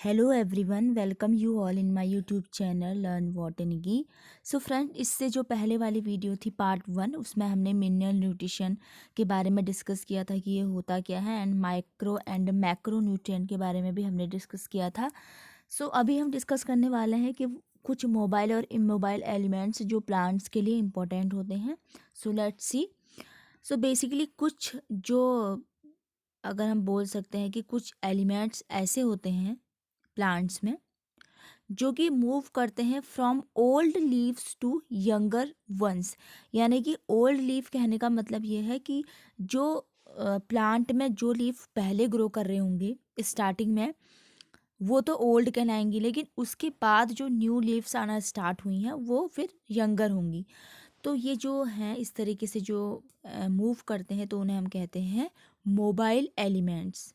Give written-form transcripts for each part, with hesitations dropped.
Hello everyone, welcome you all in my YouTube channel learn botany. So friend, इससे जो पहले वाली video थी पार्ट 1, उसमें हमने मिनरल न्यूट्रिशन के बारे में डिस्कस किया था कि ये होता क्या है, and micro and macro nutrient के बारे में भी हमने डिस्कस किया था। सो अभी हम डिस्कस करने वाले हैं कि कुछ मोबाइल और इमोबाइल एलिमेंट्स जो प्लांट्स के लिए इम्पोर्टेंट होते हैं। So let's see. So basically कुछ जो, अगर हम बोल सकते हैं कि कुछ एलिमेंट्स ऐसे होते हैं प्लांट्स में जो कि मूव करते हैं from old leaves to younger ones. यानी कि ओल्ड लीफ कहने का मतलब ये है कि जो प्लांट में जो लीफ पहले ग्रो कर रहे होंगे स्टार्टिंग में, वो तो ओल्ड कहलाएंगी, लेकिन उसके बाद जो न्यू लीव्स आना स्टार्ट हुई हैं वो फिर यंगर होंगी। तो ये जो हैं इस तरीके से जो मूव करते हैं तो उन्हें हम कहते हैं मोबाइल एलिमेंट्स,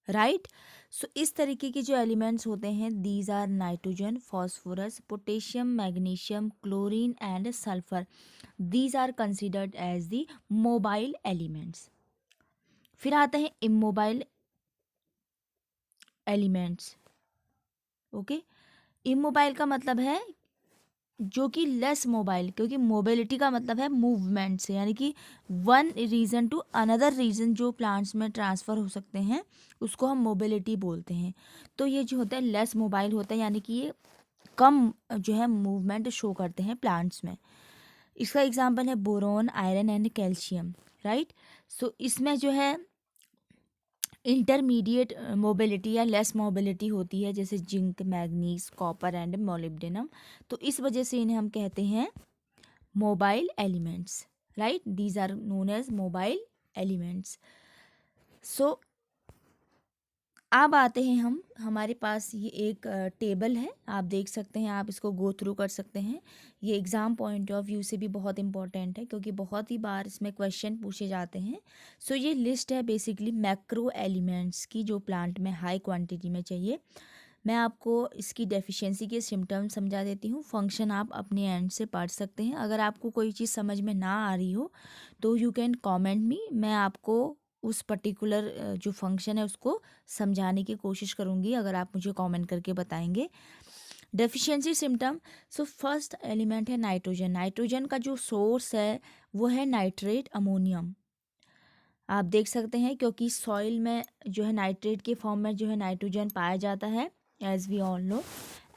राइट। सो इस तरीके के जो एलिमेंट्स होते हैं, these are nitrogen, phosphorus, potassium, magnesium, chlorine and sulphur. These are considered as the mobile elements. फिर आते हैं इमोबाइल एलिमेंट्स। ओके, इमोबाइल का मतलब है जो कि लेस मोबाइल, क्योंकि मोबिलिटी का मतलब है मूवमेंट से, यानी कि one region to another region जो प्लांट्स में ट्रांसफ़र हो सकते हैं उसको हम मोबिलिटी बोलते हैं। तो ये जो होता है लेस मोबाइल होता है, यानी कि ये कम जो है मूवमेंट शो करते हैं प्लांट्स में। इसका एग्जांपल है boron, iron and calcium, right. So इसमें जो है इंटरमीडिएट मोबिलिटी या लेस मोबिलिटी होती है, जैसे zinc, manganese, copper and molybdenum. तो इस वजह से इन्हें हम कहते हैं mobile elements, right. These are known as mobile elements. So अब आते हैं हम, हमारे पास ये एक टेबल है, आप देख सकते हैं, आप इसको गो थ्रू कर सकते हैं। ये एग्ज़ाम पॉइंट ऑफ व्यू से भी बहुत इंपॉर्टेंट है क्योंकि बहुत ही बार इसमें क्वेश्चन पूछे जाते हैं। सो ये लिस्ट है बेसिकली मैक्रो एलिमेंट्स की जो प्लांट में हाई क्वांटिटी में चाहिए। मैं आपको इसकी डेफिशिएंसी के सिम्टम्स समझा देती हूँ, फंक्शन आप अपने एंड से पढ़ सकते हैं। अगर आपको कोई चीज़ समझ में ना आ रही हो तो यू कैन कमेंट मी, मैं आपको उस पर्टिकुलर जो फंक्शन है उसको समझाने की कोशिश करूँगी अगर आप मुझे कमेंट करके बताएंगे। Deficiency symptom. So first element है नाइट्रोजन। नाइट्रोजन का जो सोर्स है वो है नाइट्रेट अमोनियम। आप देख सकते हैं क्योंकि सॉइल में जो है नाइट्रेट के फॉर्म में जो है नाइट्रोजन पाया जाता है, as we all know.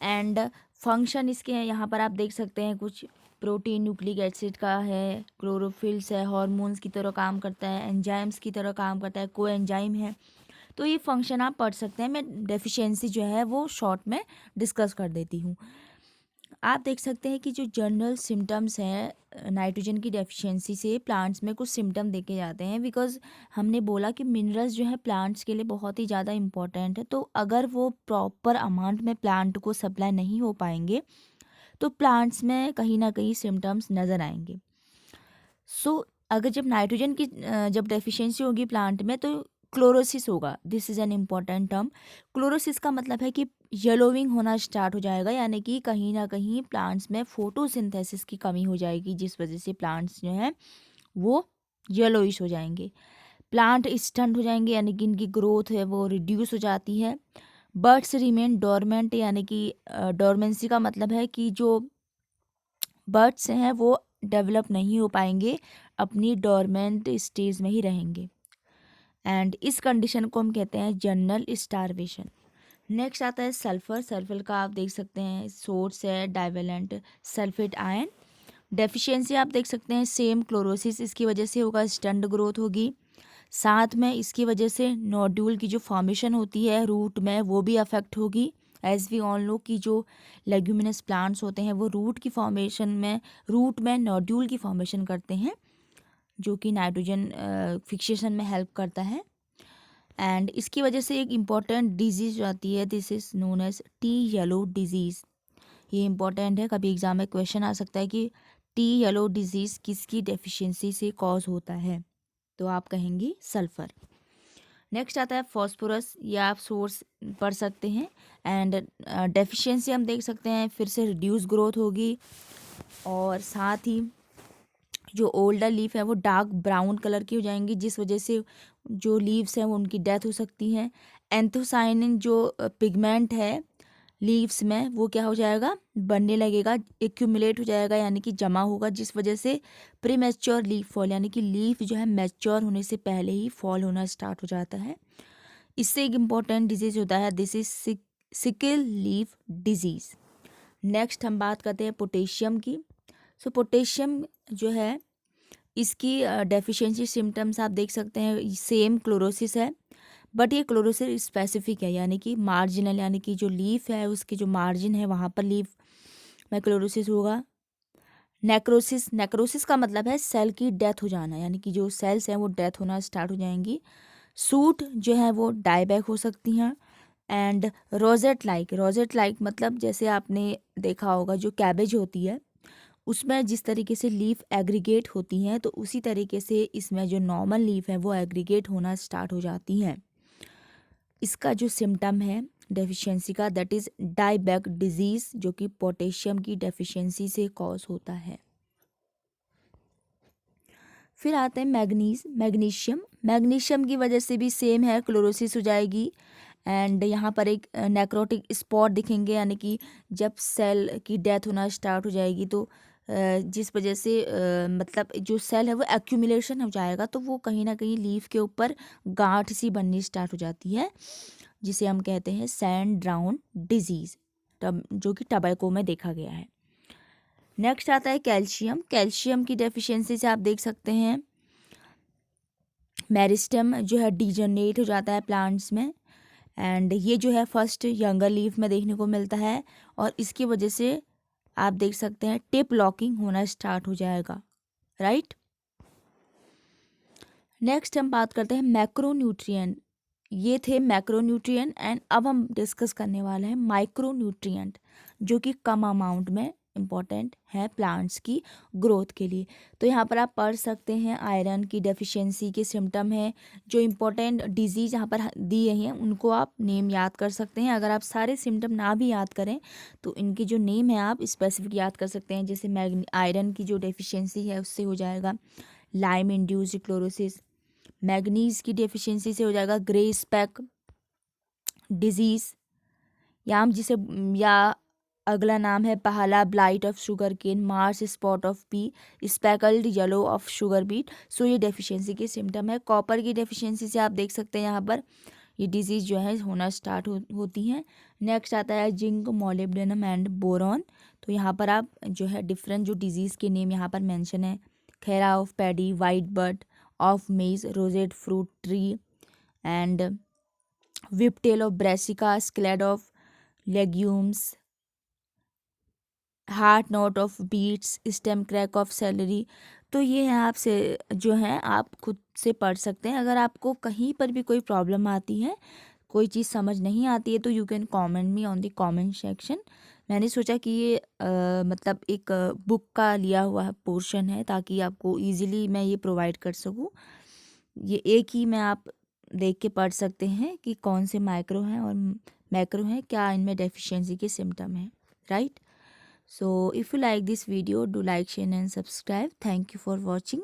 And function इसके हैं, यहाँ पर आप देख सकते हैं कुछ प्रोटीन, न्यूक्लिक एसिड का है, क्लोरोफिल्स है, हार्मोन्स की तरह काम करता है, एंजाइम्स की तरह काम करता है, को एंजाइम है। तो ये फंक्शन आप पढ़ सकते हैं। मैं डेफिशिएंसी जो है वो शॉर्ट में डिस्कस कर देती हूँ। आप देख सकते हैं कि जो जनरल सिम्टम्स हैं नाइट्रोजन की डेफिशिएंसी से प्लांट्स में कुछ सिम्टम देखे जाते हैं, बिकॉज हमने बोला कि मिनरल्स जो है प्लांट्स के लिए बहुत ही ज़्यादा इम्पॉर्टेंट है। तो अगर वो प्रॉपर अमाउंट में प्लांट को सप्लाई नहीं हो पाएंगे तो प्लांट्स में कहीं ना कहीं सिम्टम्स नज़र आएंगे। सो अगर जब नाइट्रोजन की जब डेफिशिएंसी होगी प्लांट में तो क्लोरोसिस होगा। This is an important term. Chlorosis का मतलब है कि येलोविंग होना स्टार्ट हो जाएगा, यानी कि कहीं ना कहीं प्लांट्स में फोटोसिंथेसिस की कमी हो जाएगी, जिस वजह से प्लांट्स जो हैं वो येलोइश हो जाएंगे। प्लांट स्टंट हो जाएंगे, यानी कि इनकी ग्रोथ है वो रिड्यूस हो जाती है। बर्ड्स रिमेन डोरमेंट, यानी कि डोरमेंसी का मतलब है कि जो बर्ड्स हैं वो डेवलप नहीं हो पाएंगे, अपनी डोरमेंट स्टेज में ही रहेंगे। एंड इस कंडीशन को हम कहते हैं जनरल स्टारवेशन। नेक्स्ट आता है सल्फर। सल्फर का आप देख सकते हैं सोर्स है डाइवेलेंट सल्फेट आयन। डेफिशिएंसी आप देख सकते हैं सेम क्लोरोसिस, इसकी वजह से होगा, स्टंट ग्रोथ होगी। साथ में इसकी वजह से नोड्यूल की जो फॉर्मेशन होती है रूट में वो भी अफेक्ट होगी। एज वी ऑल नो कि जो लेग्यूमिनस प्लांट्स होते हैं वो रूट में नोड्यूल की फॉर्मेशन करते हैं, जो कि नाइट्रोजन फिक्सेशन में हेल्प करता है। एंड इसकी वजह से एक इम्पॉर्टेंट डिजीज़ जो आती है, this is known as tea yellow disease. ये इम्पॉर्टेंट है, कभी एग्जाम में क्वेश्चन आ सकता है कि टी येलो डिजीज़ किसकी डेफिशिएंसी से कॉज होता है, तो आप कहेंगी सल्फ़र। नेक्स्ट आता है फॉस्फोरस, या आप सोर्स पढ़ सकते हैं। एंड डेफिशिएंसी हम देख सकते हैं फिर से रिड्यूस ग्रोथ होगी, और साथ ही जो ओल्डर लीफ है वो डार्क ब्राउन कलर की हो जाएंगी, जिस वजह से जो लीव्स हैं वो उनकी डेथ हो सकती है। एंथोसाइनिन जो पिगमेंट है लीव्स में वो क्या हो जाएगा, बनने लगेगा, एक्यूमुलेट हो जाएगा, यानी कि जमा होगा, जिस वजह से प्रीमेच्योर लीफ फॉल, यानी कि लीफ जो है मैच्योर होने से पहले ही फॉल होना स्टार्ट हो जाता है। इससे एक इम्पॉर्टेंट डिजीज होता है, this is sickle leaf disease. Next हम बात करते हैं पोटेशियम की। सो पोटेशियम जो है इसकी डेफिशिएंसी सिम्टम्स आप देख सकते हैं, सेम क्लोरोसिस है, बट ये क्लोरोसिस स्पेसिफिक है, यानी कि मार्जिनल, यानी कि जो लीफ है उसके जो मार्जिन है वहाँ पर लीफ में क्लोरोसिस होगा। नेक्रोसिस, नेक्रोसिस का मतलब है सेल की डेथ हो जाना, यानी कि जो सेल्स हैं वो डेथ होना स्टार्ट हो जाएंगी। सूट जो है वो डाईबैक हो सकती हैं। And rosette like, rosette like मतलब जैसे आपने देखा होगा जो कैबेज होती है उसमें जिस तरीके से लीफ एग्रीगेट होती हैं, तो उसी तरीके से इसमें जो नॉर्मल लीफ है वो एग्रीगेट होना स्टार्ट हो जाती हैं। इसका जो सिम्टम है डेफिशिएंसी का, दैट इज़ डाईबैक डिजीज़, जो कि पोटेशियम की डेफिशिएंसी से कॉज होता है। फिर आते हैं मैग्नीज, मैग्नीशियम, मैग्नीशियम की वजह से भी सेम है, क्लोरोसिस हो जाएगी। एंड यहाँ पर एक नेक्रोटिक स्पॉट दिखेंगे, यानी कि जब सेल की डेथ होना स्टार्ट हो जाएगी तो जिस वजह से मतलब जो सेल है वो एक्यूमुलेशन हो जाएगा, तो वो कहीं ना कहीं लीफ के ऊपर गांठ सी बननी स्टार्ट हो जाती है, जिसे हम कहते हैं सैंड ड्राउन डिजीज, जो कि टबैको में देखा गया है। नेक्स्ट आता है कैल्शियम, कैल्शियम की डेफिशिएंसी से आप देख सकते हैं मेरिस्टेम जो है डिजनरेट हो जाता है प्लांट्स में, एंड ये जो है फर्स्ट यंगर लीफ में देखने को मिलता है, और इसकी वजह से आप देख सकते हैं टिप लॉकिंग होना स्टार्ट हो जाएगा, राइट। नेक्स्ट हम बात करते हैं मैक्रोन्यूट्रिएंट, ये थे मैक्रोन्यूट्रिएंट, एंड अब हम डिस्कस करने वाले हैं माइक्रोन्यूट्रिएंट, जो कि कम अमाउंट में इम्पॉर्टेंट है प्लांट्स की ग्रोथ के लिए। तो यहाँ पर आप पढ़ सकते हैं आयरन की डेफिशिएंसी के सिम्टम हैं, जो इम्पोर्टेंट डिजीज़ यहाँ पर दिए हैं उनको आप नेम याद कर सकते हैं। अगर आप सारे सिम्टम ना भी याद करें तो इनके जो नेम है आप स्पेसिफिक याद कर सकते हैं। जैसे आयरन की जो डेफिशिएंसी है उससे हो जाएगा लाइम इंड्यूस्ड क्लोरोसिस, मैग्नीज की डेफिशिएंसी से हो जाएगा ग्रे स्पैक डिजीज़, या अगला नाम है पहला blight of sugarcane, marsh spot of pea, speckled yellow of sugar beet. So ये डेफिशिएंसी के सिम्टम है। कॉपर की डेफिशिएंसी से आप देख सकते हैं यहाँ पर ये डिजीज़ जो है होना स्टार्ट होती हैं। नेक्स्ट आता है जिंक, मोलिब्डेनम एंड बोरॉन। तो यहाँ पर आप जो है डिफरेंट जो डिजीज़ के नेम यहाँ पर मेंशन है, khaira of paddy, white bud of maize, rosette fruit tree, and whiptail of brassica, scald of legumes, heart rot of beets, stem crack of celery. तो ये है आपसे जो है आप खुद से पढ़ सकते हैं। अगर आपको कहीं पर भी कोई प्रॉब्लम आती है, कोई चीज़ समझ नहीं आती है, तो you can comment me on the comment section. मैंने सोचा कि ये मतलब एक बुक का लिया हुआ पोर्शन है ताकि आपको इजीली मैं ये प्रोवाइड कर सकूँ। ये एक ही में आप देख के पढ़ सकते हैं कि कौन से माइक्रो हैं और मैक्रो हैं, क्या इनमें डेफिशिएंसी के सिम्टम हैं, right. So if you like this video, do like, share and subscribe. Thank you for watching.